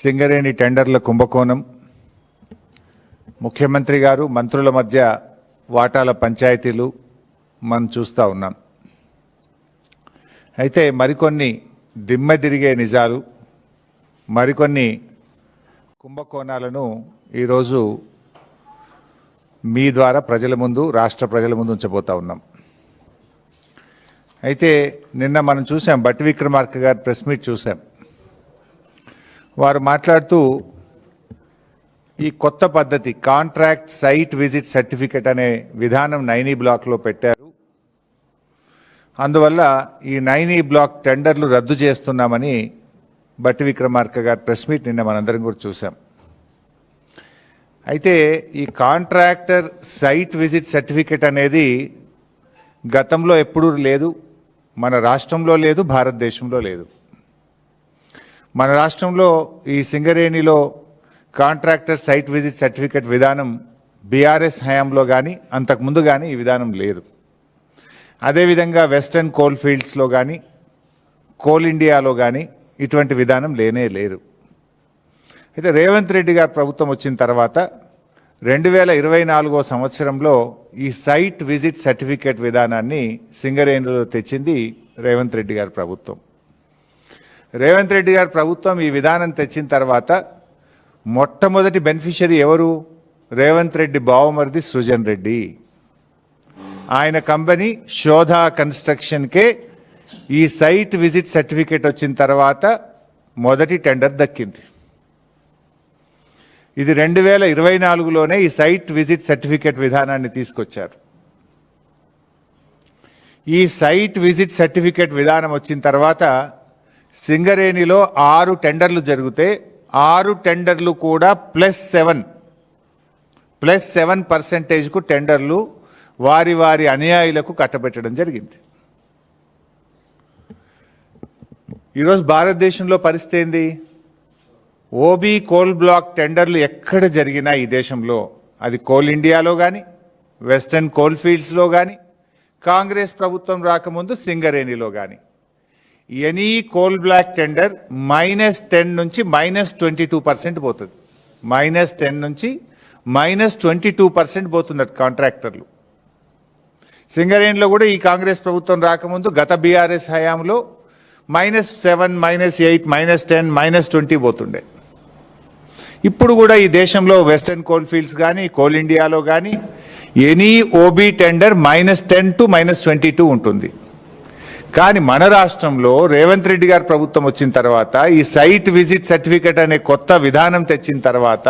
సింగరేణి టెండర్ల కుంభకోణం, ముఖ్యమంత్రి గారు మంత్రుల మధ్య వాటాల పంచాయతీలు మనం చూస్తూ ఉన్నాం. అయితే మరికొన్ని దిమ్మ తిరిగే నిజాలు, మరికొన్ని కుంభకోణాలను ఈరోజు మీ ద్వారా ప్రజల ముందు, రాష్ట్ర ప్రజల ముందు ఉంచబోతా ఉన్నాం. అయితే నిన్న మనం చూసాం, బట్టి విక్రమార్క గారు ప్రెస్ మీట్ చూసాం. వారు మాట్లాడుతూ ఈ కొత్త పద్ధతి కాంట్రాక్ట్ సైట్ విజిట్ సర్టిఫికెట్ అనే విధానం 9E బ్లాక్లో పెట్టారు. అందువల్ల ఈ 9E బ్లాక్ టెండర్లు రద్దు చేస్తున్నామని బట్టి విక్రమార్క గారు ప్రెస్ మీట్ నిన్న మనందరం కూడా చూసాం. అయితే ఈ కాంట్రాక్టర్ సైట్ విజిట్ సర్టిఫికెట్ అనేది గతంలో ఎప్పుడూ లేదు, మన రాష్ట్రంలో లేదు, భారతదేశంలో లేదు. మన రాష్ట్రంలో ఈ సింగరేణిలో కాంట్రాక్టర్ సైట్ విజిట్ సర్టిఫికెట్ విధానం బీఆర్ఎస్ హయాంలో కానీ అంతకుముందు కానీ ఈ విధానం లేదు. అదేవిధంగా వెస్టర్న్ కోల్ ఫీల్డ్స్లో కానీ కోల్ ఇండియాలో కానీ ఇటువంటి విధానం లేనే లేదు. అయితే రేవంత్ రెడ్డి గారు ప్రభుత్వం వచ్చిన తర్వాత 2024 సంవత్సరంలో ఈ సైట్ విజిట్ సర్టిఫికేట్ విధానాన్ని సింగరేణిలో తెచ్చింది రేవంత్ రెడ్డి గారి ప్రభుత్వం. రేవంత్ రెడ్డి గారి ప్రభుత్వం ఈ విధానం తెచ్చిన తర్వాత మొట్టమొదటి బెనిఫిషరీ ఎవరు? రేవంత్ రెడ్డి బావమరిది సృజన్ రెడ్డి. ఆయన కంపెనీ శోధా కన్స్ట్రక్షన్కే ఈ సైట్ విజిట్ సర్టిఫికేట్ వచ్చిన తర్వాత మొదటి టెండర్ దక్కింది. ఇది 2024లోనే ఈ సైట్ విజిట్ సర్టిఫికేట్ విధానాన్ని తీసుకొచ్చారు. ఈ సైట్ విజిట్ సర్టిఫికేట్ విధానం వచ్చిన తర్వాత సింగరేణిలో 6 టెండర్లు జరిగితే 6 టెండర్లు కూడా +7% టెండర్లు వారి వారి అనుయాయులకు కట్టబెట్టడం జరిగింది. ఈరోజు భారతదేశంలో పరిస్థితి ఏంది? ఓబీ కోల్ బ్లాక్ టెండర్లు ఎక్కడ జరిగినా ఈ దేశంలో, అది కోల్ ఇండియాలో కానీ వెస్టర్న్ కోల్ ఫీల్డ్స్లో కానీ కాంగ్రెస్ ప్రభుత్వం రాకముందు సింగరేణిలో కానీ ఎనీ కోల్ బ్లాక్ టెండర్ -10 నుంచి -22% పోతుంది. -10 నుంచి -22% పోతున్నారు కాంట్రాక్టర్లు. సింగరేణిలో కూడా ఈ కాంగ్రెస్ ప్రభుత్వం రాకముందు గత బీఆర్ఎస్ హయాంలో -7, -8, -10, -20 పోతుండే. ఇప్పుడు కూడా ఈ దేశంలో వెస్టర్న్ కోల్ ఫీల్డ్స్ కానీ కోల్ ఇండియాలో కానీ ఎనీ ఓబీ టెండర్ -10 to -22 ఉంటుంది. కానీ మన రాష్ట్రంలో రేవంత్ రెడ్డి గారి ప్రభుత్వం వచ్చిన తర్వాత ఈ సైట్ విజిట్ సర్టిఫికెట్ అనే కొత్త విధానం తెచ్చిన తర్వాత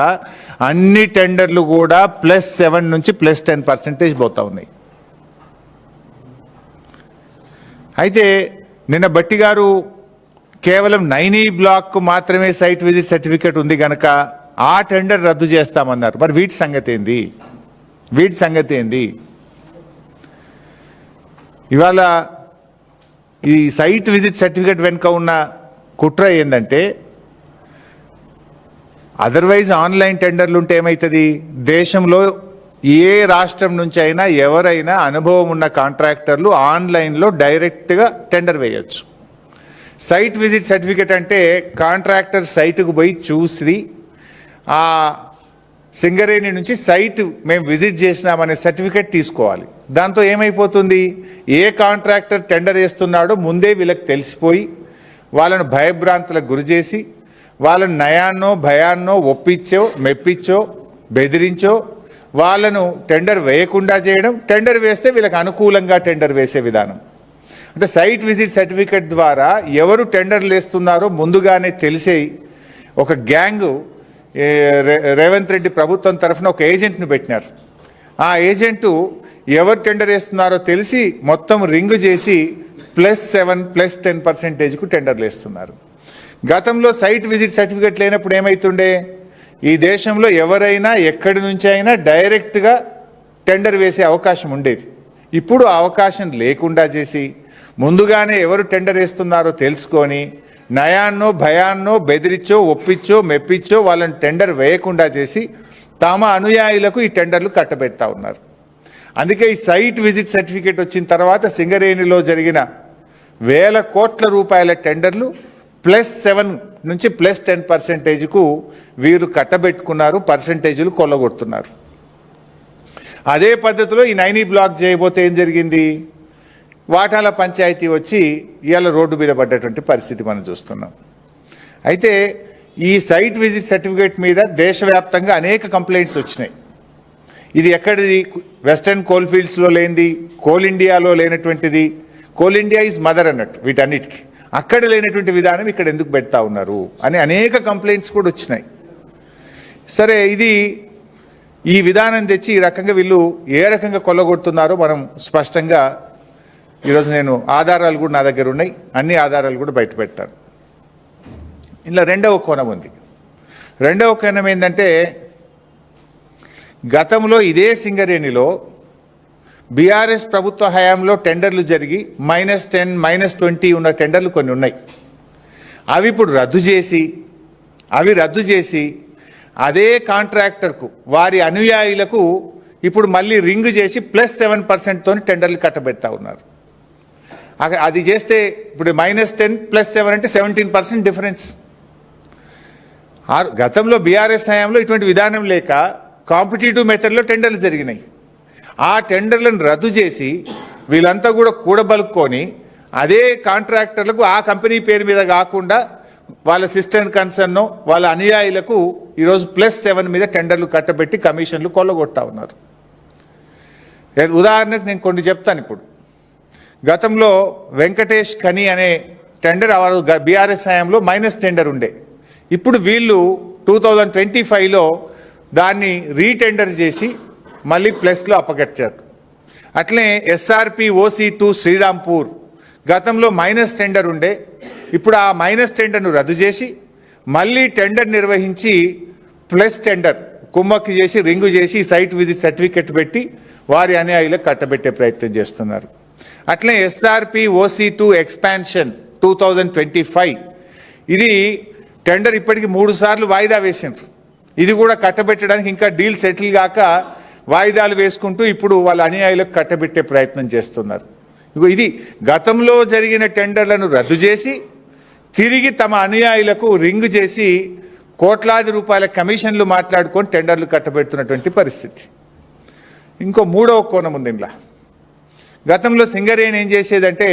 అన్ని టెండర్లు కూడా +7 నుంచి +10% పోతా ఉన్నాయి. అయితే నిన్న బట్టి గారు కేవలం 9E బ్లాక్ మాత్రమే సైట్ విజిట్ సర్టిఫికెట్ ఉంది కనుక ఆ టెండర్ రద్దు చేస్తామన్నారు. మరి వీటి సంగతి ఏంది? ఇవాళ ఈ సైట్ విజిట్ సర్టిఫికెట్ వెనుక ఉన్న కుట్ర ఏంటంటే, అదర్వైజ్ ఆన్లైన్ టెండర్లు ఉంటే ఏమవుతుంది? దేశంలో ఏ రాష్ట్రం నుంచి అయినా ఎవరైనా అనుభవం ఉన్న కాంట్రాక్టర్లు ఆన్లైన్లో డైరెక్ట్గా టెండర్ వేయచ్చు. సైట్ విజిట్ సర్టిఫికెట్ అంటే కాంట్రాక్టర్ సైట్కు పోయి చూసి ఆ సింగరేణి నుంచి సైట్ మేము విజిట్ చేసినామనే సర్టిఫికెట్ తీసుకోవాలి. దాంతో ఏమైపోతుంది? ఏ కాంట్రాక్టర్ టెండర్ వేస్తున్నాడో ముందే వీళ్ళకి తెలిసిపోయి వాళ్ళను భయభ్రాంతులకు గురి చేసి వాళ్ళను నయాన్నో భయాన్నో ఒప్పించో మెప్పించో బెదిరించో వాళ్ళను టెండర్ వేయకుండా చేయడం, టెండర్ వేస్తే వీళ్ళకి అనుకూలంగా టెండర్ వేసే విధానం. అంటే సైట్ విజిట్ సర్టిఫికెట్ ద్వారా ఎవరు టెండర్లు వేస్తున్నారో ముందుగానే తెలిసే ఒక గ్యాంగు రేవంత్ రెడ్డి ప్రభుత్వం తరఫున ఒక ఏజెంట్ను పెట్టినారు. ఆ ఏజెంటు ఎవరు టెండర్ వేస్తున్నారో తెలిసి మొత్తం రింగు చేసి +7, +10%కు టెండర్లు వేస్తున్నారు. గతంలో సైట్ విజిట్ సర్టిఫికెట్ లేనప్పుడు ఏమవుతుండే? ఈ దేశంలో ఎవరైనా ఎక్కడి నుంచి అయినా డైరెక్ట్గా టెండర్ వేసే అవకాశం ఉండేది. ఇప్పుడు అవకాశం లేకుండా చేసి ముందుగానే ఎవరు టెండర్ వేస్తున్నారో తెలుసుకొని నయాన్నో భయాన్నో బెదిరించో ఒప్పించో మెప్పించో వాళ్ళని టెండర్ వేయకుండా చేసి తమ అనుయాయులకు ఈ టెండర్లు కట్టబెడతా ఉన్నారు. అందుకే ఈ సైట్ విజిట్ సర్టిఫికేట్ వచ్చిన తర్వాత సింగరేణిలో జరిగిన వేల కోట్ల రూపాయల టెండర్లు +7 నుంచి +10%కు వీరు కట్టబెట్టుకున్నారు, పర్సంటేజీలు కొల్లగొడుతున్నారు. అదే పద్ధతిలో ఈ 9E బ్లాక్ చేయబోతే ఏం జరిగింది? వాటాల పంచాయతీ వచ్చి ఇవాళ రోడ్డు మీద పడ్డటువంటి పరిస్థితి మనం చూస్తున్నాం. అయితే ఈ సైట్ విజిట్ సర్టిఫికేట్ మీద దేశవ్యాప్తంగా అనేక కంప్లైంట్స్ వచ్చినాయి. ఇది ఎక్కడిది? వెస్టర్న్ కోల్ ఫీల్డ్స్లో లేనిది, కోల్ ఇండియాలో లేనటువంటిది. కోల్ ఇండియా ఈజ్ మదర్ అన్నట్టు వీటన్నిటికీ. అక్కడ లేనటువంటి విధానం ఇక్కడ ఎందుకు పెడతా ఉన్నారు అని అనేక కంప్లైంట్స్ కూడా వచ్చినాయి. సరే, ఇది ఈ విధానం తెచ్చి ఈ రకంగా వీళ్ళు ఏ రకంగా కొల్లగొడుతున్నారో మనం స్పష్టంగా ఈరోజు నేను ఆధారాలు కూడా నా దగ్గర ఉన్నాయి, అన్ని ఆధారాలు కూడా బయట పెడతాను. ఇలా రెండవ కోణం ఉంది. రెండవ కోణం ఏంటంటే, గతంలో ఇదే సింగరేణిలో బీఆర్ఎస్ ప్రభుత్వ హయాంలో టెండర్లు జరిగి -10, -20 ఉన్న టెండర్లు కొన్ని ఉన్నాయి. అవి ఇప్పుడు రద్దు చేసి అదే కాంట్రాక్టర్కు వారి అనుయాయులకు ఇప్పుడు మళ్ళీ రింగ్ చేసి +7%తో టెండర్లు కట్టబెడతా ఉన్నారు. అది చేస్తే ఇప్పుడు -10 +7 అంటే 17% డిఫరెన్స్. గతంలో బీఆర్ఎస్ హయాంలో ఇటువంటి విధానం లేక కాంపిటేటివ్ మెథడ్లో టెండర్లు జరిగినాయి. ఆ టెండర్లను రద్దు చేసి వీళ్ళంతా కూడా కూడబలుక్కొని అదే కాంట్రాక్టర్లకు ఆ కంపెనీ పేరు మీద కాకుండా వాళ్ళ సిస్టమ్ కన్సర్న్ వాళ్ళ అనుయాయులకు ఈరోజు +7 మీద టెండర్లు కట్టబెట్టి కమిషన్లు కొల్లగొడతా ఉన్నారు. ఉదాహరణకు నేను కొన్ని చెప్తాను. ఇప్పుడు గతంలో వెంకటేష్ ఖని అనే టెండర్ బీఆర్ఎస్ హయాంలో మైనస్ టెండర్ ఉండే. ఇప్పుడు వీళ్ళు 2025లో దాన్ని రీటెండర్ చేసి మళ్ళీ ప్లస్లో అప్పగట్టారు. అట్లే SRP OC2 శ్రీరాంపూర్ గతంలో మైనస్ టెండర్ ఉండే. ఇప్పుడు ఆ మైనస్ టెండర్ను రద్దు చేసి మళ్ళీ టెండర్ నిర్వహించి ప్లస్ టెండర్ కుమ్మక్కి చేసి రింగు చేసి సైట్ విజిట్ సర్టిఫికెట్ పెట్టి వారి అనుయాయులకు కట్టబెట్టే ప్రయత్నం చేస్తున్నారు. అట్లే SRP OC2 ఎక్స్పాన్షన్ 2025 ఇది టెండర్ ఇప్పటికి 3 సార్లు వాయిదా వేసిండ్రు. ఇది కూడా కట్టబెట్టడానికి ఇంకా డీల్ సెటిల్ కాక వాయిదాలు వేసుకుంటూ ఇప్పుడు వాళ్ళ అనుయాయులకు కట్టబెట్టే ప్రయత్నం చేస్తున్నారు. ఇది గతంలో జరిగిన టెండర్లను రద్దు చేసి తిరిగి తమ అనుయాయులకు రింగ్ చేసి కోట్లాది రూపాయల కమిషన్లు మాట్లాడుకొని టెండర్లు కట్టబెడుతున్నటువంటి పరిస్థితి. ఇంకో మూడవ కోణం ఉంది ఇందులో. గతంలో సింగరేణి ఏం చేసేదంటే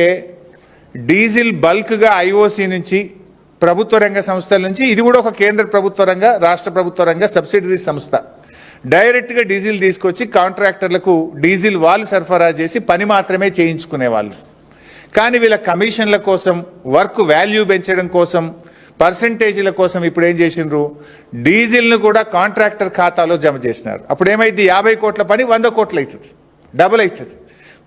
డీజిల్ బల్క్గా IOC నుంచి ప్రభుత్వ రంగ సంస్థల నుంచి, ఇది కూడా ఒక కేంద్ర ప్రభుత్వ రంగ రాష్ట్ర ప్రభుత్వ రంగ సబ్సిడరీ సంస్థ, డైరెక్ట్గా డీజిల్ తీసుకొచ్చి కాంట్రాక్టర్లకు డీజిల్ వాళ్ళు సరఫరా చేసి పని మాత్రమే చేయించుకునేవాళ్ళు. కానీ వీళ్ళ కమిషన్ల కోసం, వర్క్ వాల్యూ పెంచడం కోసం, పర్సంటేజీల కోసం ఇప్పుడు ఏం చేసిండ్రు, డీజిల్ను కూడా కాంట్రాక్టర్ ఖాతాలో జమ చేసినారు. అప్పుడు ఏమైంది, 50 కోట్ల పని 100 కోట్లు అవుతుంది, డబుల్ అవుతుంది.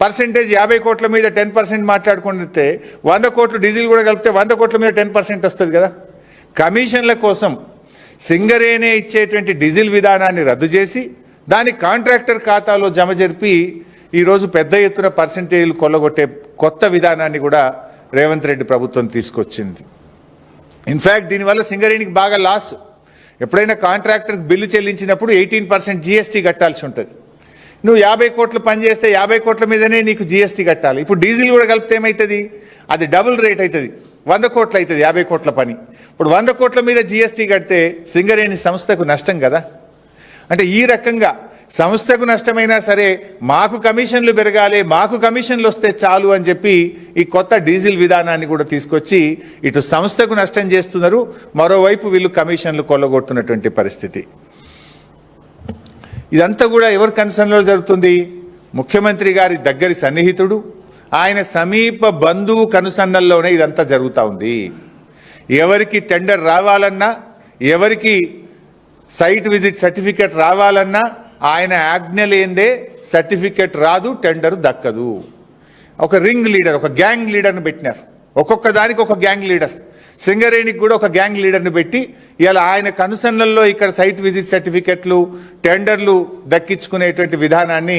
పర్సంటేజ్ 50 కోట్ల మీద 10% మాట్లాడుకుంటే 100 కోట్లు డీజిల్ కూడా కలిపితే 100 కోట్ల మీద 10% వస్తుంది కదా. కమిషన్ల కోసం సింగరేణి ఇచ్చేటువంటి డీజిల్ విధానాన్ని రద్దు చేసి దాని కాంట్రాక్టర్ ఖాతాలో జమ జరిపి ఈరోజు పెద్ద ఎత్తున పర్సంటేజీలు కొల్లగొట్టే కొత్త విధానాన్ని కూడా రేవంత్ రెడ్డి ప్రభుత్వం తీసుకొచ్చింది. ఇన్ఫ్యాక్ట్ దీనివల్ల సింగరేణికి బాగా లాస్. ఎప్పుడైనా కాంట్రాక్టర్కి బిల్లు చెల్లించినప్పుడు 18% GST కట్టాల్సి ఉంటుంది. నువ్వు 50 కోట్లు పని చేస్తే 50 కోట్ల మీదనే నీకు GST కట్టాలి. ఇప్పుడు డీజిల్ కూడా కలిపితే ఏమవుతుంది, అది డబుల్ రేట్ అవుతుంది, 100 కోట్లు అవుతుంది 50 కోట్ల పని. ఇప్పుడు 100 కోట్ల మీద GST కడితే సింగరేణి సంస్థకు నష్టం కదా. అంటే ఈ రకంగా సంస్థకు నష్టమైనా సరే మాకు కమిషన్లు పెరగాలి, మాకు కమిషన్లు వస్తే చాలు అని చెప్పి ఈ కొత్త డీజిల్ విధానాన్ని కూడా తీసుకొచ్చి ఇటు సంస్థకు నష్టం చేస్తున్నారు, మరోవైపు వీళ్ళు కమిషన్లు కొల్లగొడుతున్నటువంటి పరిస్థితి. ఇదంతా కూడా ఎవరి కన్సర్న్లో జరుగుతుంది, ముఖ్యమంత్రి గారి దగ్గరి సన్నిహితుడు, ఆయన సమీప బంధువు కనుసన్నల్లోనే ఇదంతా జరుగుతూ ఉంది. ఎవరికి టెండర్ రావాలన్నా, ఎవరికి సైట్ విజిట్ సర్టిఫికెట్ రావాలన్నా ఆయన ఆజ్ఞ లేదే సర్టిఫికెట్ రాదు, టెండర్ దక్కదు. ఒక రింగ్ లీడర్, ఒక గ్యాంగ్ లీడర్ని పెట్టినారు. ఒక్కొక్క దానికి ఒక గ్యాంగ్ లీడర్. సింగరేణికి కూడా ఒక గ్యాంగ్ లీడర్ని పెట్టి ఇలా ఆయన కనుసన్నల్లో ఇక్కడ సైట్ విజిట్ సర్టిఫికెట్లు, టెండర్లు దక్కించుకునేటువంటి విధానాన్ని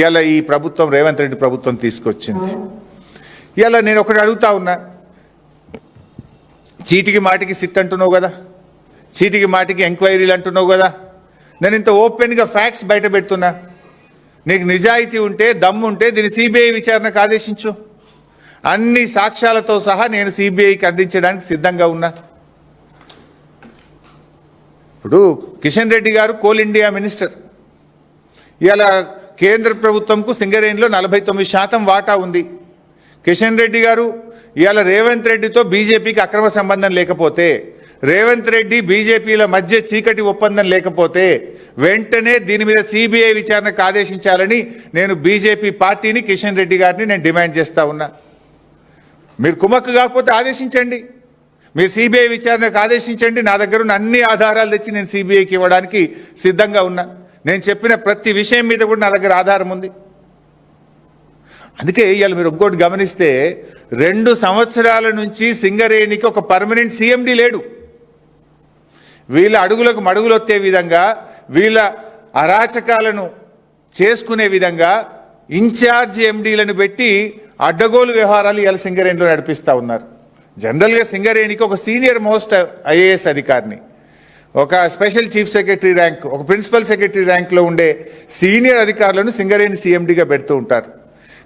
ఇలా ఈ ప్రభుత్వం, రేవంత్ రెడ్డి ప్రభుత్వం తీసుకొచ్చింది. ఇలా నేను ఒకటి అడుగుతా ఉన్నా, చీటికి మాటికి సిట్ అంటున్నావు కదా, చీటికి మాటికి ఎంక్వైరీలు అంటున్నావు కదా, నేను ఇంత ఓపెన్గా ఫ్యాక్ట్స్ బయట పెడుతున్నా. నీకు నిజాయితీ ఉంటే, దమ్ము ఉంటే దీన్ని CBI విచారణకు ఆదేశించు. అన్ని సాక్ష్యాలతో సహా నేను సిబిఐకి అందించడానికి సిద్ధంగా ఉన్నా. ఇప్పుడు కిషన్ రెడ్డి గారు కోల్ ఇండియా మినిస్టర్. ఇవాళ కేంద్ర ప్రభుత్వంకు సింగరేణిలో 49% వాటా ఉంది. కిషన్ రెడ్డి గారు ఇవాళ రేవంత్ రెడ్డితో బీజేపీకి అక్రమ సంబంధం లేకపోతే, రేవంత్ రెడ్డి బీజేపీల మధ్య చీకటి ఒప్పందం లేకపోతే వెంటనే దీని మీద సిబిఐ విచారణకు ఆదేశించాలని నేను బీజేపీ పార్టీని, కిషన్ రెడ్డి గారిని నేను డిమాండ్ చేస్తా ఉన్నా. మీరు కుమ్మక్కు కాకపోతే ఆదేశించండి, మీరు సిబిఐ విచారణకు ఆదేశించండి. నా దగ్గర ఉన్న అన్ని ఆధారాలు తెచ్చి నేను సిబిఐకి ఇవ్వడానికి సిద్ధంగా ఉన్నా. నేను చెప్పిన ప్రతి విషయం మీద కూడా నా దగ్గర ఆధారం ఉంది. అందుకే ఇవాళ మీరు ఇంకోటి గమనిస్తే 2 సంవత్సరాల నుంచి సింగరేణికి ఒక పర్మనెంట్ సిఎండి లేడు. వీళ్ళ అడుగులకు మడుగులొత్తే విధంగా, వీళ్ళ అరాచకాలను చేసుకునే విధంగా ఇన్ఛార్జ్ ఎండీలను పెట్టి అడ్డగోలు వ్యవహారాలు ఇవాళ సింగరేణిలో నడిపిస్తూ ఉన్నారు. జనరల్గా సింగరేణికి ఒక సీనియర్ మోస్ట్ ఐఏఎస్ అధికారిని, ఒక స్పెషల్ చీఫ్ సెక్రటరీ ర్యాంక్, ఒక ప్రిన్సిపల్ సెక్రటరీ ర్యాంక్లో ఉండే సీనియర్ అధికారులను సింగరేణి సీఎండీగా పెడుతూ ఉంటారు.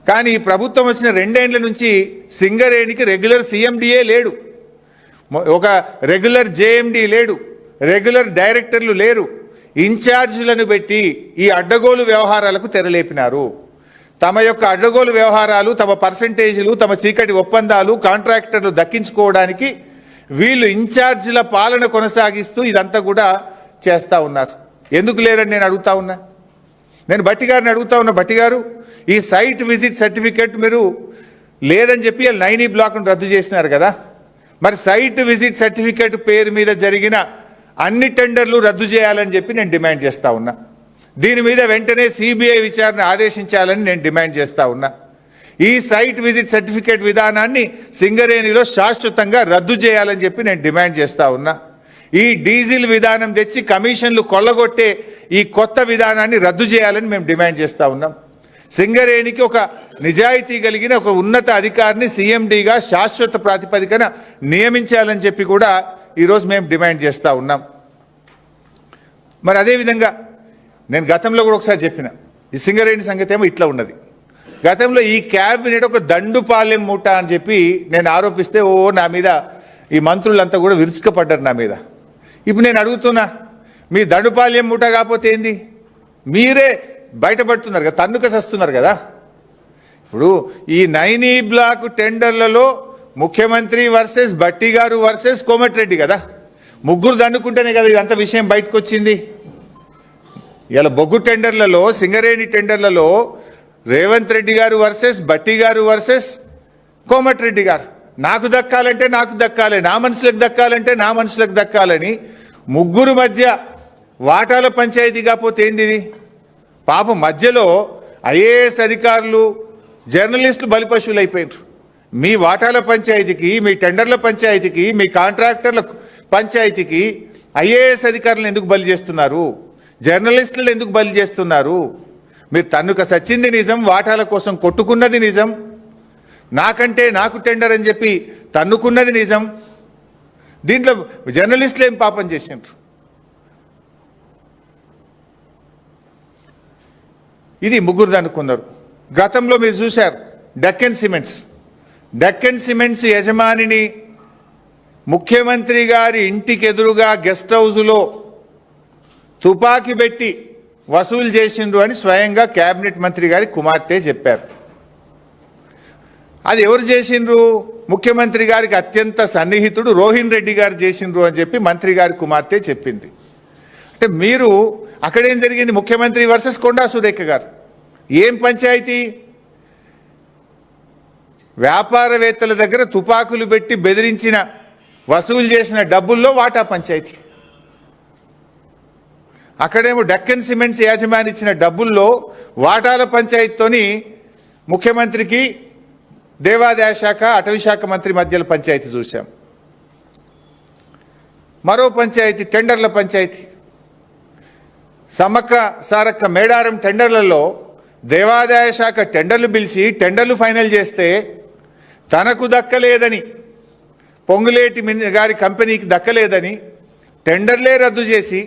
కానీ ఈ ప్రభుత్వం వచ్చిన 2 ఏళ్ల నుంచి సింగరేణికి రెగ్యులర్ సీఎండీఏ లేడు, ఒక రెగ్యులర్ జేఎండీ లేడు, రెగ్యులర్ డైరెక్టర్లు లేరు. ఇన్ఛార్జీలను పెట్టి ఈ అడ్డగోలు వ్యవహారాలకు తెరలేపినారు. తమ యొక్క అడ్డగోలు వ్యవహారాలు, తమ పర్సంటేజీలు, తమ చీకటి ఒప్పందాలు, కాంట్రాక్టర్లు దక్కించుకోవడానికి వీళ్ళు ఇన్ఛార్జీల పాలన కొనసాగిస్తూ ఇదంతా కూడా చేస్తూ ఉన్నారు. ఎందుకు లేరని నేను అడుగుతా ఉన్నా. నేను భట్టి గారిని అడుగుతా ఉన్నా, భట్టి గారు ఈ సైట్ విజిట్ సర్టిఫికేట్ మీరు లేదని చెప్పి 9E బ్లాక్ను రద్దు చేసినారు కదా, మరి సైట్ విజిట్ సర్టిఫికేట్ పేరు మీద జరిగిన అన్ని టెండర్లు రద్దు చేయాలని చెప్పి నేను డిమాండ్ చేస్తూ ఉన్నా. దీని మీద వెంటనే సిబిఐ విచారణ ఆదేశించాలని నేను డిమాండ్ చేస్తూ ఉన్నా. ఈ సైట్ విజిట్ సర్టిఫికేట్ విధానాన్ని సింగరేణిలో శాశ్వతంగా రద్దు చేయాలని చెప్పి నేను డిమాండ్ చేస్తూ ఉన్నా. ఈ డీజిల్ విధానం తెచ్చి కమిషన్లు కొల్లగొట్టే ఈ కొత్త విధానాన్ని రద్దు చేయాలని మేము డిమాండ్ చేస్తూ ఉన్నాం. సింగరేణికి ఒక నిజాయితీ కలిగిన ఒక ఉన్నత అధికారిని సీఎండీగా శాశ్వత ప్రాతిపదికన నియమించాలని చెప్పి కూడా ఈరోజు మేము డిమాండ్ చేస్తూ ఉన్నాం. మరి అదేవిధంగా నేను గతంలో కూడా ఒకసారి చెప్పిన, ఈ సింగరేణి సంగతి ఏమో ఇట్లా ఉన్నది. గతంలో ఈ క్యాబినెట్ ఒక దండుపాలెం మూట అని చెప్పి నేను ఆరోపిస్తే నా మీద ఈ మంత్రులంతా కూడా విరుచుకపడ్డారు నా మీద. ఇప్పుడు నేను అడుగుతున్నా, మీ దండుపాలెం మూట కాకపోతే ఏంది? మీరే బయటపడుతున్నారు కదా, తన్నుక సస్తున్నారు కదా. ఇప్పుడు ఈ 9E బ్లాక్ టెండర్లలో ముఖ్యమంత్రి వర్సెస్ భట్టి గారు వర్సెస్ కోమటిరెడ్డి కదా, ముగ్గురు దండుకుంటేనే కదా ఇదంతా విషయం బయటకు వచ్చింది. ఇలా బొగ్గు టెండర్లలో, సింగరేణి టెండర్లలో రేవంత్ రెడ్డి గారు వర్సెస్ భట్టి గారు వర్సెస్ కోమటిరెడ్డి గారు. నాకు దక్కాలంటే నాకు దక్కాలి, నా మనుషులకు దక్కాలంటే నా మనుషులకు దక్కాలని ముగ్గురు మధ్య వాటాల పంచాయతీ కాకపోతే ఏంది? పాపం మధ్యలో ఐఏఎస్ అధికారులు, జర్నలిస్టులు బలిపశువులు అయిపోయినారు. మీ వాటాల పంచాయతీకి, మీ టెండర్ల పంచాయతీకి, మీ కాంట్రాక్టర్ల పంచాయతీకి ఐఏఎస్ అధికారులను ఎందుకు బలి చేస్తున్నారు? జర్నలిస్టులను ఎందుకు బలి చేస్తున్నారు? మీరు తన్నుక సచ్చింది నిజం, వాటాల కోసం కొట్టుకున్నది నిజం, నాకంటే నాకు టెండర్ అని చెప్పి తన్నుకున్నది నిజం. దీంట్లో జర్నలిస్టులు ఏం పాపం చేసిండ్రు? ఇది ముగ్గురు దన్నుకున్నారు. గతంలో మీరు చూశారు డెక్కన్ సిమెంట్స్ యజమానిని ముఖ్యమంత్రి గారి ఇంటికి ఎదురుగా గెస్ట్ హౌస్లో తుపాకీ పెట్టి వసూలు చేసిండ్రు అని స్వయంగా కేబినెట్ మంత్రి గారి కుమార్తె చెప్పారు. అది ఎవరు చేసిండ్రు? ముఖ్యమంత్రి గారికి అత్యంత సన్నిహితుడు రోహిన్ రెడ్డి గారు చేసిండ్రు అని చెప్పి మంత్రి గారి కుమార్తె చెప్పింది. అంటే మీరు అక్కడేం జరిగింది? ముఖ్యమంత్రి వర్సెస్ కొండా సురేఖ గారు. ఏం పంచాయతీ? వ్యాపారవేత్తల దగ్గర తుపాకులు పెట్టి బెదిరించిన, వసూలు చేసిన డబ్బుల్లో వాటా పంచాయతీ. అక్కడేమో డెక్కన్ సిమెంట్స్ యాజమాని ఇచ్చిన డబ్బుల్లో వాటాల పంచాయతీతోని ముఖ్యమంత్రికి దేవాదాయ శాఖ, అటవీ శాఖ మంత్రి మధ్యలో పంచాయతీ చూశాం. మరో పంచాయతీ టెండర్ల పంచాయతీ. సమ్మక్క సారక్క మేడారం టెండర్లలో దేవాదాయ శాఖ టెండర్లు పిలిచి టెండర్లు ఫైనల్ చేస్తే తనకు దక్కలేదని, పొంగులేటి గారి కంపెనీకి దక్కలేదని టెండర్లే రద్దు చేసి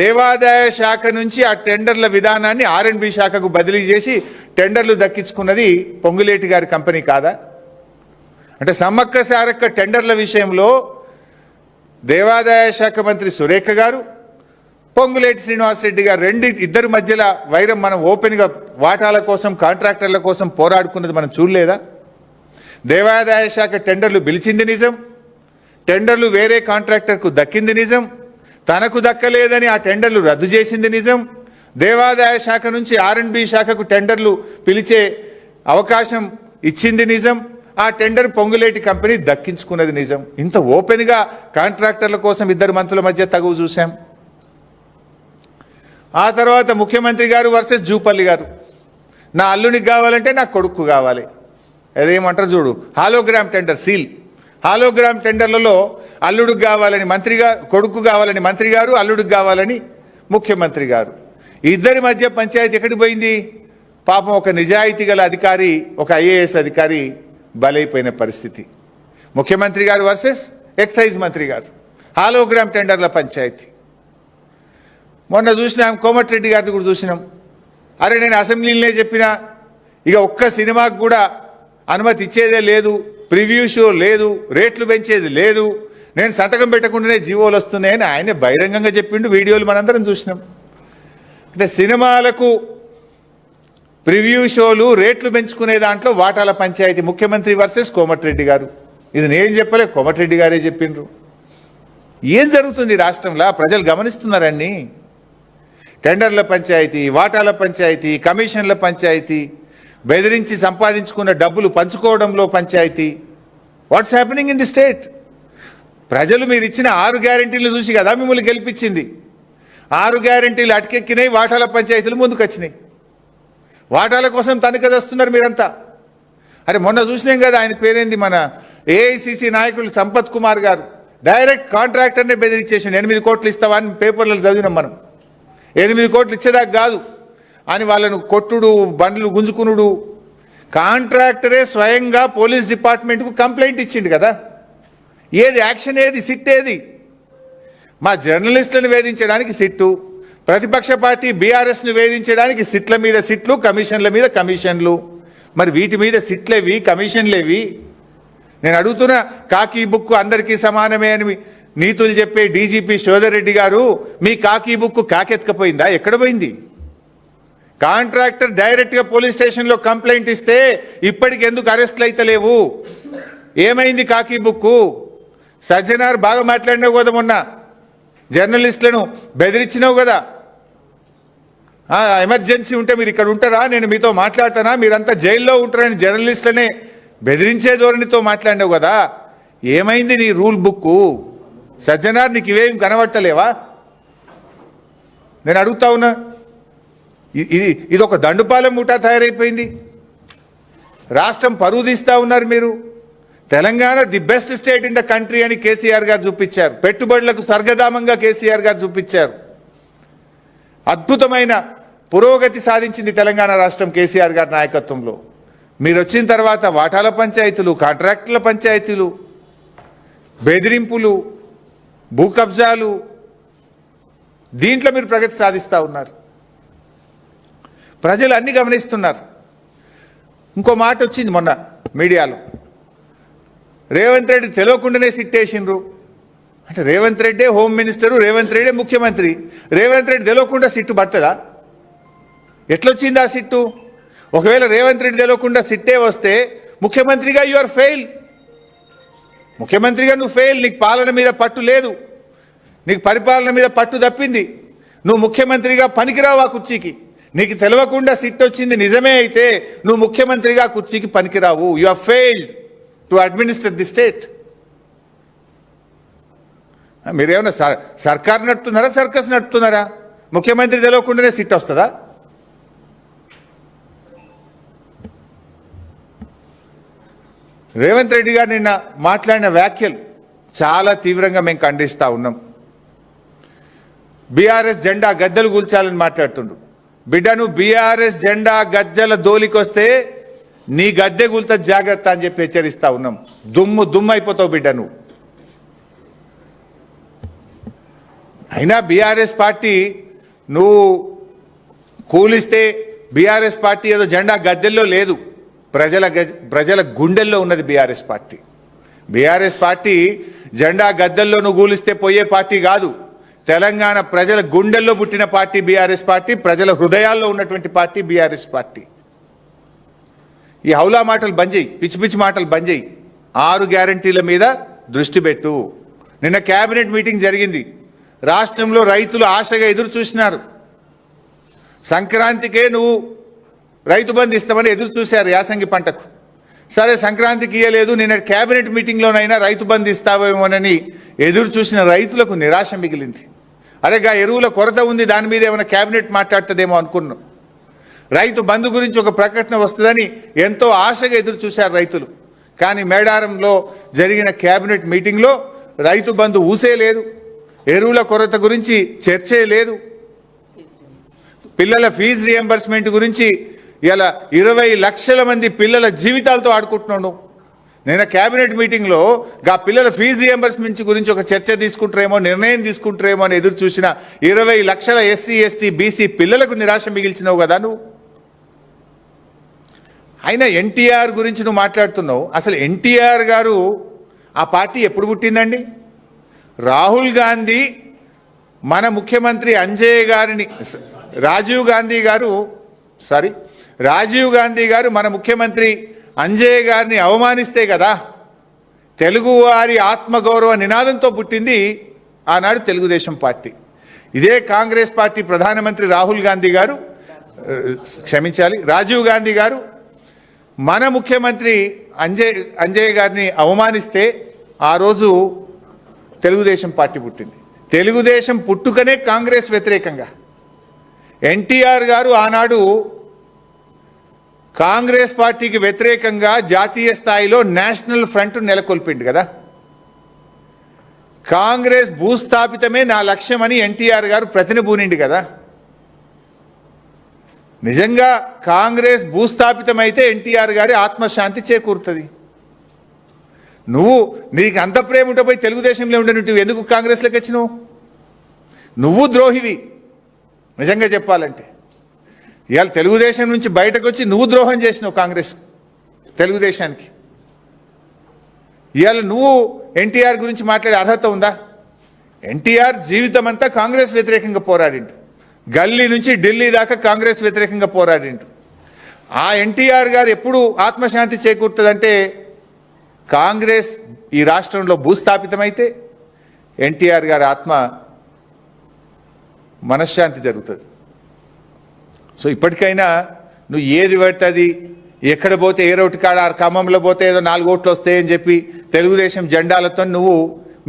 దేవాదాయ శాఖ నుంచి ఆ టెండర్ల విధానాన్ని R&B శాఖకు బదిలీ చేసి టెండర్లు దక్కించుకున్నది పొంగులేటి గారి కంపెనీ కాదా? అంటే సమ్మక్క సారక్క టెండర్ల విషయంలో దేవాదాయ శాఖ మంత్రి సురేఖ గారు, పొంగులేటి శ్రీనివాసరెడ్డి గారు ఇద్దరి మధ్యలో వైరం మనం ఓపెన్గా వాటాల కోసం కాంట్రాక్టర్ల కోసం పోరాడుకున్నది మనం చూడలేదా? దేవాదాయ శాఖ టెండర్లు పిలిచింది నిజం, టెండర్లు వేరే కాంట్రాక్టర్కు దక్కింది నిజం, తనకు దక్కలేదని ఆ టెండర్లు రద్దు చేసింది నిజం, దేవాదాయ శాఖ నుంచి R&B శాఖకు టెండర్లు పిలిచే అవకాశం ఇచ్చింది నిజం, ఆ టెండర్ పొంగులేటి కంపెనీ దక్కించుకున్నది నిజం. ఇంత ఓపెన్గా కాంట్రాక్టర్ల కోసం ఇద్దరు మంత్రుల మధ్య తగువు చూశాం. ఆ తర్వాత ముఖ్యమంత్రి గారు వర్సెస్ జూపల్లి గారు. నా అల్లునికి కావాలంటే నా కొడుకు కావాలి, అదేమంటారు చూడు, హాలోగ్రామ్ టెండర్, సీల్ హాలోగ్రామ్ టెండర్లలో అల్లుడికి కావాలని మంత్రి గారు, కొడుకు కావాలని మంత్రి గారు, అల్లుడికి కావాలని ముఖ్యమంత్రి గారు. ఇద్దరి మధ్య పంచాయతీ ఎక్కడికి పోయింది? పాపం ఒక నిజాయితీ గల అధికారి, ఒక IAS అధికారి బలైపోయిన పరిస్థితి. ముఖ్యమంత్రి గారు వర్సెస్ ఎక్సైజ్ మంత్రి గారు, హాలోగ్రామ్ టెండర్ల పంచాయతీ. మొన్న చూసినాం, కోమటిరెడ్డి గారిది కూడా చూసినాం. అరే నేను అసెంబ్లీలోనే చెప్పినా, ఇక ఒక్క సినిమాకు కూడా అనుమతి ఇచ్చేదే లేదు, ప్రివ్యూ షో లేదు, రేట్లు పెంచేది లేదు, నేను సంతకం పెట్టకుండానే జీవోలు వస్తున్నాయని ఆయనే బహిరంగంగా చెప్పిండు. వీడియోలు మనందరం చూసినాం. అంటే సినిమాలకు ప్రివ్యూ షోలు, రేట్లు పెంచుకునే దాంట్లో వాటాల పంచాయతీ. ముఖ్యమంత్రి వర్సెస్ కోమటిరెడ్డి గారు. ఇది నేను చెప్పలే, కోమటిరెడ్డి గారే చెప్పిండ్రు. ఏం జరుగుతుంది రాష్ట్రంలో? ప్రజలు గమనిస్తున్నారని. టెండర్ల పంచాయతీ, వాటాల పంచాయతీ, కమిషన్ల పంచాయతీ, బెదిరించి సంపాదించుకున్న డబ్బులు పంచుకోవడంలో పంచాయతీ. What's happening in the state? ప్రజలు మీరు ఇచ్చిన 6 గ్యారెంటీలు చూసి కదా మిమ్మల్ని గెలిపించింది. 6 గ్యారెంటీలు అటకెక్కినాయి, వాటాల పంచాయతీలు ముందుకు వచ్చినాయి. వాటాల కోసం తనఖా చేస్తున్నారు మీరంతా. అరే మొన్న చూసినాం కదా, ఆయన పేరేంది, మన AICC నాయకులు సంపత్ కుమార్ గారు డైరెక్ట్ కాంట్రాక్టర్నే బెదిరించేసిండు. 8 కోట్లు ఇస్తావా అని పేపర్లలో చదివినాం మనం. 8 కోట్లు ఇచ్చేదాకా కాదు అని వాళ్ళను కొట్టుడు, బండ్లు గుంజుకునుడు. కాంట్రాక్టరే స్వయంగా పోలీస్ డిపార్ట్మెంట్కు కంప్లైంట్ ఇచ్చిండు కదా. ఏది యాక్షన్, ఏది సిట్, ఏది? మా జర్నలిస్టులను వేధించడానికి సిట్టు, ప్రతిపక్ష పార్టీ BRSను వేధించడానికి సిట్ల మీద సిట్లు, కమిషన్ల మీద కమిషన్లు. మరి వీటి మీద సిట్లేవి, కమిషన్లేవి? నేను అడుగుతున్నా, కాకి బుక్ అందరికీ సమానమే అని నీతులు చెప్పే DGP శ్రీధర్ రెడ్డి గారు, మీ కాకి బుక్ కాకెత్తుకపోయిందా? ఎక్కడ పోయింది? కాంట్రాక్టర్ డైరెక్ట్గా పోలీస్ స్టేషన్లో కంప్లైంట్ ఇస్తే ఇప్పటికి ఎందుకు అరెస్ట్లు అయితే లేవు? ఏమైంది కాకి బుక్కు? సజ్జనార్ బాగా మాట్లాడినావు కదా, మొన్న జర్నలిస్టులను బెదిరించినావు కదా. ఎమర్జెన్సీ ఉంటే మీరు ఇక్కడ ఉంటారా, నేను మీతో మాట్లాడతానా, మీరంతా జైల్లో ఉంటారని జర్నలిస్టులనే బెదిరించే ధోరణితో మాట్లాడినావు కదా. ఏమైంది నీ రూల్ బుక్కు? సజ్జనార్ నీకు ఇవేం కనబట్టలేవా? నేను అడుగుతా ఉన్నా. ఇది ఒక దండుపాలెం ముఠా తయారైపోయింది. రాష్ట్రం పరువు తీస్తూ ఉన్నారు మీరు. Telangana the best state in the country అని కేసీఆర్ గారు చూపించారు. పెట్టుబడులకు స్వర్గధామంగా కేసీఆర్ గారు చూపించారు. అద్భుతమైన పురోగతి సాధించింది తెలంగాణ రాష్ట్రం కేసీఆర్ గారి నాయకత్వంలో. మీరు వచ్చిన తర్వాత వాటాల పంచాయతీలు, కాంట్రాక్టుల పంచాయతీలు, బెదిరింపులు, భూ కబ్జాలు, దీంట్లో మీరు ప్రగతి సాధిస్తూ ఉన్నారు. ప్రజలు అన్ని గమనిస్తున్నారు. ఇంకో మాట వచ్చింది మొన్న మీడియాలో, రేవంత్ రెడ్డి తెలియకుండానే సిట్టేసిండ్రు. అంటే రేవంత్ రెడ్డే హోమ్ మినిస్టరు, రేవంత్ రెడ్డే ముఖ్యమంత్రి. రేవంత్ రెడ్డి తెలియకుండా సిట్టు పడుతుందా? ఎట్లొచ్చింది ఆ సిట్టు? ఒకవేళ రేవంత్ రెడ్డి తెలియకుండా సిట్టే వస్తే ముఖ్యమంత్రిగా యు ఆర్ ఫెయిల్. ముఖ్యమంత్రిగా నువ్వు ఫెయిల్. నీకు పాలన మీద పట్టు లేదు, నీకు పరిపాలన మీద పట్టు తప్పింది. నువ్వు ముఖ్యమంత్రిగా పనికిరావు ఆ కుర్చీకి. నీకు తెలియకుండా సిట్ వచ్చింది నిజమే అయితే నువ్వు ముఖ్యమంత్రిగా కుర్చీకి పనికిరావు. You are failed to administer the state. మీరేమన్నా సర్కార్ నడుపుతున్నారా, సర్కస్ నడుపుతున్నారా? ముఖ్యమంత్రి తెలియకుండానే సిట్ వస్తుందా? రేవంత్ రెడ్డి గారు నిన్న మాట్లాడిన వ్యాఖ్యలు చాలా తీవ్రంగా మేము ఖండిస్తూ ఉన్నాం. బీఆర్ఎస్ జెండా గద్దెలు కూల్చాలని మాట్లాడుతుండు. బిడ్డను బీఆర్ఎస్ జెండా గద్దెల దోలికొస్తే నీ గద్దె కూల్త జాగ్రత్త అని చెప్పి హెచ్చరిస్తూ ఉన్నాం. దుమ్ము అయిపోతావు బిడ్డ నువ్వు. అయినా బీఆర్ఎస్ పార్టీ నువ్వు కూలిస్తే బీఆర్ఎస్ పార్టీ ఏదో జెండా గద్దెల్లో లేదు, ప్రజల గుండెల్లో ఉన్నది బీఆర్ఎస్ పార్టీ. బీఆర్ఎస్ పార్టీ జెండా గద్దెల్లో నువ్వు గూలిస్తే పోయే పార్టీ కాదు. తెలంగాణ ప్రజల గుండెల్లో పుట్టిన పార్టీ బీఆర్ఎస్ పార్టీ, ప్రజల హృదయాల్లో ఉన్నటువంటి పార్టీ బీఆర్ఎస్ పార్టీ. ఈ హౌలా మాటలు బంద్ చేయి, పిచ్చి పిచ్చి మాటలు బంద్ చేయి. 6 గ్యారంటీల మీద దృష్టి పెట్టు. నిన్న కేబినెట్ మీటింగ్ జరిగింది. రాష్ట్రంలో రైతులు ఆశగా ఎదురు చూసినారు. సంక్రాంతికే నువ్వు రైతు బంధు ఇస్తామని ఎదురు చూశారు యాసంగి పంటకు. సరే సంక్రాంతికి ఇయ్యలేదు, నిన్న కేబినెట్ మీటింగ్లోనైనా రైతు బంధు ఇస్తావేమోనని ఎదురు చూసిన రైతులకు నిరాశ మిగిలింది. అరేగా ఎరువుల కొరత ఉంది, దాని మీద ఏమైనా కేబినెట్ మాట్లాడుతుందేమో అనుకున్నాం. రైతు బంధు గురించి ఒక ప్రకటన వస్తుందని ఎంతో ఆశగా ఎదురు చూశారు రైతులు. కానీ మేడారంలో జరిగిన కేబినెట్ మీటింగ్లో రైతు బంధు ఊసే లేదు, ఎరువుల కొరత గురించి చర్చే లేదు, పిల్లల ఫీజు రియంబర్స్మెంట్ గురించి ఇలా 20 లక్షల మంది పిల్లల జీవితాలతో ఆడుకుంటున్నాడు. నేను కేబినెట్ మీటింగ్లో ఆ పిల్లల ఫీజు రియంబర్స్మెంట్ గురించి ఒక చర్చ తీసుకుంటారేమో, నిర్ణయం తీసుకుంటారేమో అని ఎదురు చూసిన 20 లక్షల ఎస్సీ ఎస్టీ బీసీ పిల్లలకు నిరాశ మిగిల్చినావు కదా నువ్వు. అయినా ఎన్టీఆర్ గురించి నువ్వు మాట్లాడుతున్నావు. అసలు ఎన్టీఆర్ గారు ఆ పార్టీ ఎప్పుడు పుట్టిందండి? రాహుల్ గాంధీ మన ముఖ్యమంత్రి అంజయ్ గారిని, రాజీవ్ గాంధీ గారు మన ముఖ్యమంత్రి అంజయ్ గారిని అవమానిస్తే కదా తెలుగువారి ఆత్మగౌరవ నినాదంతో పుట్టింది ఆనాడు తెలుగుదేశం పార్టీ. ఇదే కాంగ్రెస్ పార్టీ ప్రధానమంత్రి రాజీవ్ గాంధీ గారు మన ముఖ్యమంత్రి అంజయ్ గారిని అవమానిస్తే ఆ రోజు తెలుగుదేశం పార్టీ పుట్టింది. తెలుగుదేశం పుట్టుకనే కాంగ్రెస్ వ్యతిరేకంగా. ఎన్టీఆర్ గారు ఆనాడు కాంగ్రెస్ పార్టీకి వ్యతిరేకంగా జాతీయ స్థాయిలో నేషనల్ ఫ్రంట్ నెలకొల్పిండు కదా. కాంగ్రెస్ భూస్థాపితమే నా లక్ష్యమని ఎన్టీఆర్ గారు ప్రతినబూనిండు కదా. నిజంగా కాంగ్రెస్ భూస్థాపితమైతే ఎన్టీఆర్ గారి ఆత్మశాంతి చేకూరుతుంది. నీకు అంత ప్రేమ ఉంటే పోయి తెలుగుదేశంలో ఉండే నువ్వు ఎందుకు కాంగ్రెస్లోకి వచ్చినావు? నువ్వు ద్రోహివి నిజంగా చెప్పాలంటే. ఇవాళ తెలుగుదేశం నుంచి బయటకు వచ్చి నువ్వు ద్రోహం చేసినావు కాంగ్రెస్ తెలుగుదేశానికి. ఇవాళ నువ్వు ఎన్టీఆర్ గురించి మాట్లాడే అర్హత ఉందా? ఎన్టీఆర్ జీవితం అంతా కాంగ్రెస్ వ్యతిరేకంగా పోరాడిండు. గల్లీ నుంచి ఢిల్లీ దాకా కాంగ్రెస్ వ్యతిరేకంగా పోరాడిండు. ఆ ఎన్టీఆర్ గారు ఎప్పుడు ఆత్మశాంతి చేకూరుతుందంటే కాంగ్రెస్ ఈ రాష్ట్రంలో భూస్థాపితమైతే ఎన్టీఆర్ గారి మనశ్శాంతి జరుగుతుంది. సో ఇప్పటికైనా నువ్వు ఏది పడుతుంది, ఎక్కడ పోతే ఏ రోడ్డు కాడ ఖమ్మంలో పోతే ఏదో 4 ఓట్లు వస్తాయని చెప్పి తెలుగుదేశం జెండాలతో నువ్వు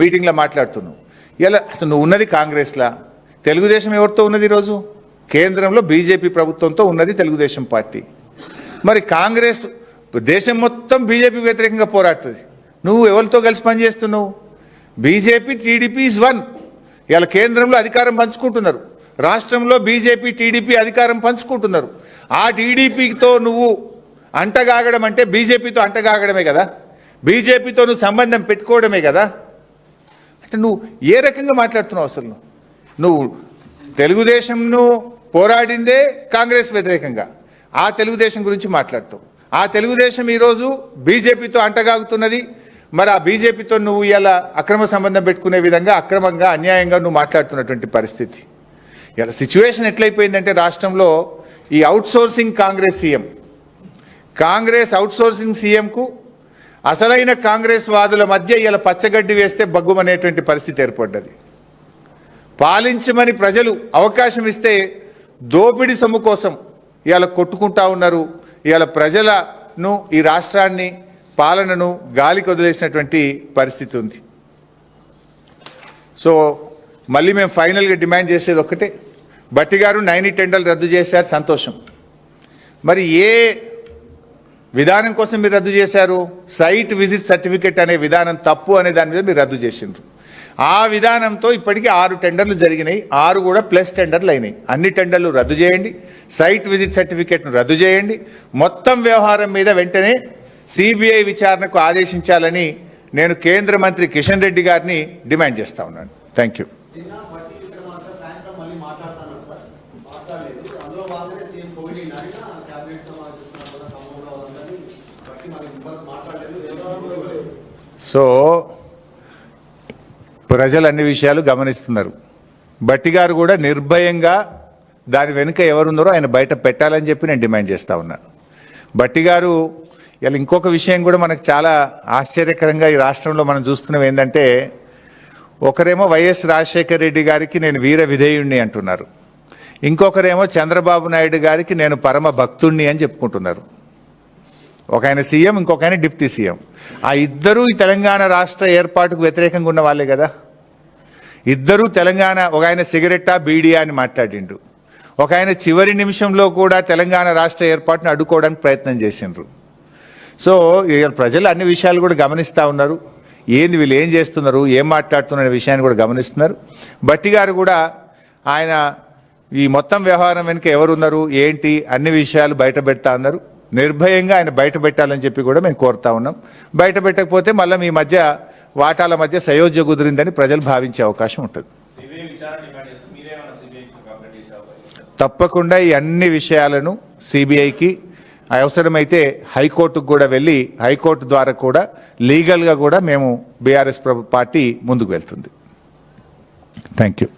మీటింగ్లో మాట్లాడుతున్నావు. ఇలా అసలు నువ్వు ఉన్నది కాంగ్రెస్లా. తెలుగుదేశం ఎవరితో ఉన్నది ఈరోజు? కేంద్రంలో బీజేపీ ప్రభుత్వంతో ఉన్నది తెలుగుదేశం పార్టీ. మరి కాంగ్రెస్ దేశం మొత్తం బీజేపీ వ్యతిరేకంగా పోరాడుతుంది. నువ్వు ఎవరితో కలిసి పనిచేస్తున్నావు? BJP TDP is one. ఇలా కేంద్రంలో అధికారం పంచుకుంటున్నారు, రాష్ట్రంలో బీజేపీ టీడీపీ అధికారం పంచుకుంటున్నారు. ఆ టీడీపీతో నువ్వు అంటగాగడం అంటే బీజేపీతో అంటగాగడమే కదా, బీజేపీతో నువ్వు సంబంధం పెట్టుకోవడమే కదా. అంటే నువ్వు ఏ రకంగా మాట్లాడుతున్నావు? అసలు నువ్వు తెలుగుదేశంను పోరాడిందే కాంగ్రెస్ వ్యతిరేకంగా, ఆ తెలుగుదేశం గురించి మాట్లాడుతావు. ఆ తెలుగుదేశం ఈరోజు బీజేపీతో అంటగాగుతున్నది. మరి ఆ బీజేపీతో నువ్వు ఇలా అక్రమ సంబంధం పెట్టుకునే విధంగా అక్రమంగా అన్యాయంగా నువ్వు మాట్లాడుతున్నటువంటి పరిస్థితి. ఇలా సిచ్యువేషన్ ఎట్లయిపోయిందంటే రాష్ట్రంలో ఈ అవుట్సోర్సింగ్ కాంగ్రెస్ అవుట్సోర్సింగ్ సీఎంకు అసలైన కాంగ్రెస్ వాదుల మధ్య ఇలా పచ్చగడ్డి వేస్తే బగ్గుమనేటువంటి పరిస్థితి ఏర్పడ్డది. పాలించమని ప్రజలు అవకాశం ఇస్తే దోపిడీ సొమ్ము కోసం ఇవాళ కొట్టుకుంటా ఉన్నారు. ఇవాళ ప్రజలను, ఈ రాష్ట్రాన్ని, పాలనను గాలికి వదిలేసినటువంటి పరిస్థితి ఉంది. సో మళ్ళీ మేము ఫైనల్గా డిమాండ్ చేసేది ఒక్కటే, భట్టి గారు 9 టెండర్లు రద్దు చేశారు, సంతోషం. మరి ఏ విధానం కోసం మీరు రద్దు చేశారు? సైట్ విజిట్ సర్టిఫికెట్ అనే విధానం తప్పు అనే దాని మీద మీరు రద్దు చేసిండ్రు. ఆ విధానంతో ఇప్పటికీ 6 టెండర్లు జరిగినాయి, 6 కూడా ప్లస్ టెండర్లు అయినాయి. అన్ని టెండర్లు రద్దు చేయండి, సైట్ విజిట్ సర్టిఫికెట్ను రద్దు చేయండి, మొత్తం వ్యవహారం మీద వెంటనే సిబిఐ విచారణకు ఆదేశించాలని నేను కేంద్ర మంత్రి కిషన్ రెడ్డి గారిని డిమాండ్ చేస్తా ఉన్నాను. Thank you. సో ప్రజలు అన్ని విషయాలు గమనిస్తున్నారు. భట్టి గారు కూడా నిర్భయంగా దాని వెనుక ఎవరున్నారో ఆయన బయట పెట్టాలని చెప్పి నేను డిమాండ్ చేస్తా ఉన్నా. భట్టి గారు ఇలా ఇంకొక విషయం కూడా మనకు చాలా ఆశ్చర్యకరంగా ఈ రాష్ట్రంలో మనం చూస్తున్నాం ఏంటంటే, ఒకరేమో వైఎస్ రాజశేఖర రెడ్డి గారికి నేను వీర విధేయుణ్ణి అంటున్నారు, ఇంకొకరేమో చంద్రబాబు నాయుడు గారికి నేను పరమ భక్తుణ్ణి అని చెప్పుకుంటున్నారు. ఒక ఆయన సీఎం, ఇంకొక ఆయన డిప్యూటీ సీఎం. ఆ ఇద్దరూ ఈ తెలంగాణ రాష్ట్ర ఏర్పాటుకు వ్యతిరేకంగా ఉన్న వాళ్ళే కదా. ఇద్దరూ తెలంగాణ, ఒక ఆయన సిగరెట్టా బీడియా అని మాట్లాడిండు, ఒక ఆయన చివరి నిమిషంలో కూడా తెలంగాణ రాష్ట్ర ఏర్పాటును అడ్డుకోవడానికి ప్రయత్నం చేసిండ్రు. సో ప్రజలు అన్ని విషయాలు కూడా గమనిస్తూ ఉన్నారు. ఏంది వీళ్ళు ఏం చేస్తున్నారు, ఏం మాట్లాడుతున్న విషయాన్ని కూడా గమనిస్తున్నారు. భట్టి గారు కూడా ఆయన ఈ మొత్తం వ్యవహారం వెనుక ఎవరున్నారు ఏంటి అన్ని విషయాలు బయట పెడతా ఉన్నారు. నిర్భయంగా ఆయన బయట పెట్టాలని చెప్పి కూడా మేము కోరుతా ఉన్నాం. బయట పెట్టకపోతే మళ్ళీ మీ మధ్య వాటాల మధ్య సయోధ్య కుదిరిందని ప్రజలు భావించే అవకాశం ఉంటుంది. తప్పకుండా ఈ అన్ని విషయాలను సిబిఐకి, అవసరమైతే హైకోర్టుకు కూడా వెళ్ళి హైకోర్టు ద్వారా కూడా లీగల్గా కూడా మేము బీఆర్ఎస్ పార్టీ ముందుకు వెళ్తుంది. Thank you.